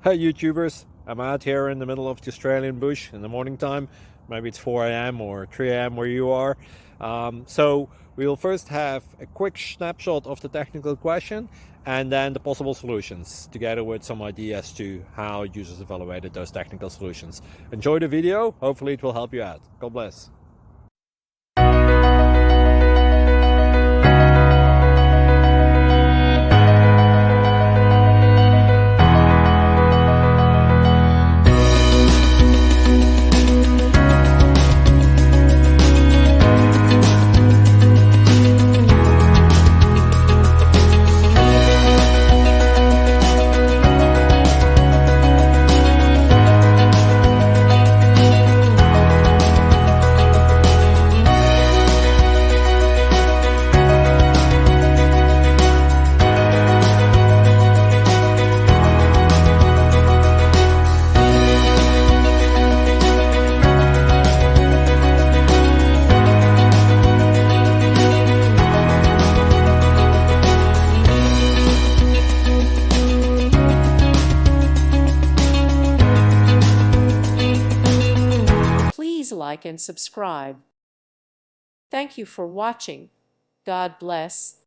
Hey YouTubers, I'm out here in the middle of the Australian bush in the morning time. Maybe it's 4 a.m. or 3 a.m. where you are. So we'll first have a quick snapshot of the technical question and then the possible solutions, together with some ideas to how users evaluated those technical solutions. Enjoy the video, hopefully it will help you out. God bless. Please like and subscribe. Thank you for watching. God bless.